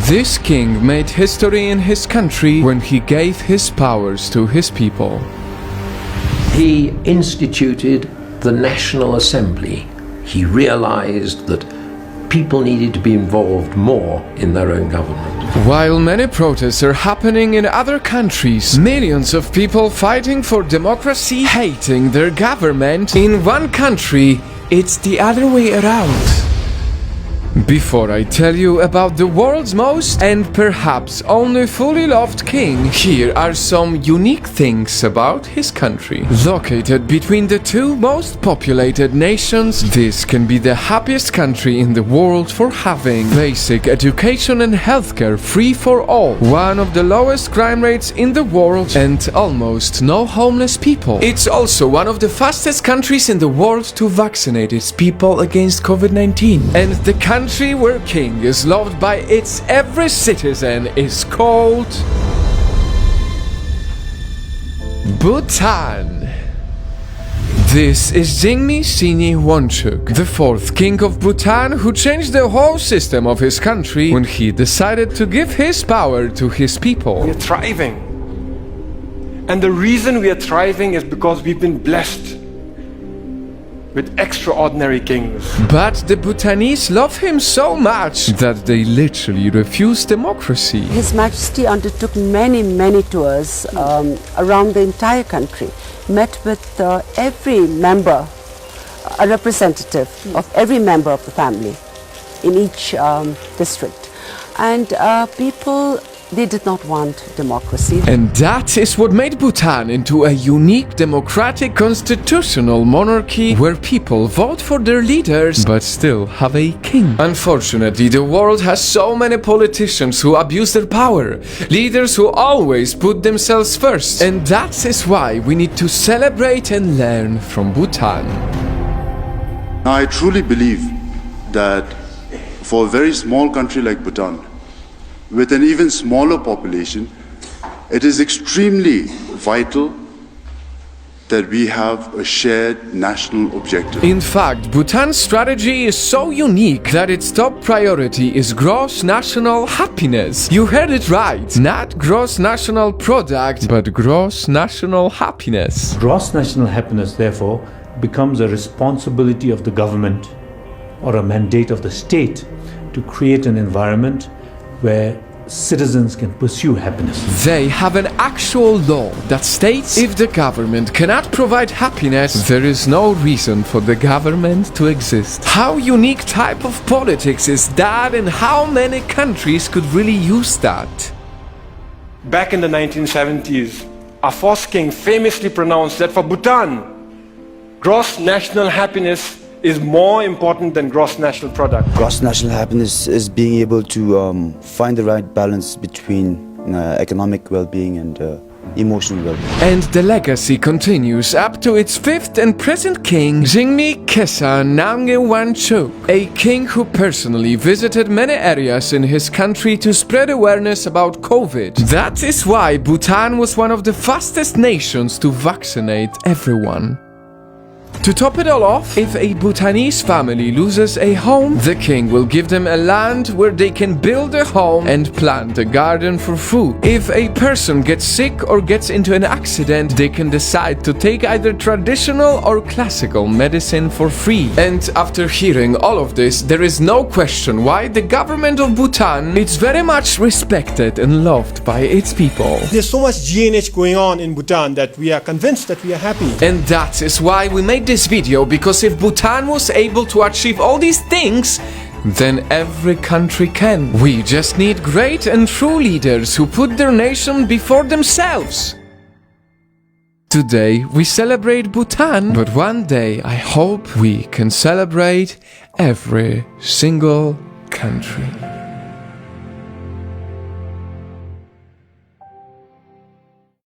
This king made history in his country when he gave his powers to his people. He instituted the National Assembly. He realized that people needed to be involved more in their own government. While many protests are happening in other countries, millions of people fighting for democracy, hating their government, in one country, it's the other way around. Before I tell you about the world's most and perhaps only fully loved king, here are some unique things about his country. Located between the two most populated nations, this can be the happiest country in the world for having basic education and healthcare free for all, one of the lowest crime rates in the world, and almost no homeless people. It's also one of the fastest countries in the world to vaccinate its people against COVID-19. And the country where king is loved by its every citizen is called Bhutan. This is Jigme Sini Wangchuk, the fourth king of Bhutan, who changed the whole system of his country when he decided to give his power to his people. We are thriving. And the reason we are thriving is because we've been blessed with extraordinary kings. But the Bhutanese love him so much that they literally refuse democracy. His Majesty undertook many tours around the entire country, met with every member, a representative of every member of the family in each district. And people, they did not want democracy. And that is what made Bhutan into a unique democratic constitutional monarchy where people vote for their leaders but still have a king. Unfortunately, the world has so many politicians who abuse their power, leaders who always put themselves first. And that is why we need to celebrate and learn from Bhutan. I truly believe that for a very small country like Bhutan, with an even smaller population, it is extremely vital that we have a shared national objective. In fact, Bhutan's strategy is so unique that its top priority is gross national happiness. You heard it right. Not gross national product, but gross national happiness. Gross national happiness, therefore, becomes a responsibility of the government or a mandate of the state to create an environment where citizens can pursue happiness. They have an actual law that states if the government cannot provide happiness, there is no reason for the government to exist. How unique type of politics is that, and how many countries could really use that? Back in the 1970s, our first king famously pronounced that for Bhutan, gross national happiness is more important than gross national product. Gross national happiness is being able to find the right balance between economic well-being and emotional well-being. And the legacy continues up to its fifth and present king, Jigme Namgyel Wangchuk, a king who personally visited many areas in his country to spread awareness about COVID. That is why Bhutan was one of the fastest nations to vaccinate everyone. To top it all off, if a Bhutanese family loses a home, the king will give them a land where they can build a home and plant a garden for food. If a person gets sick or gets into an accident, they can decide to take either traditional or classical medicine for free. And after hearing all of this, there is no question why the government of Bhutan is very much respected and loved by its people. There's so much GNH going on in Bhutan that we are convinced that we are happy. And that is why we made this video, because if Bhutan was able to achieve all these things, then every country can. We just need great and true leaders who put their nation before themselves. Today we celebrate Bhutan, but one day I hope we can celebrate every single country.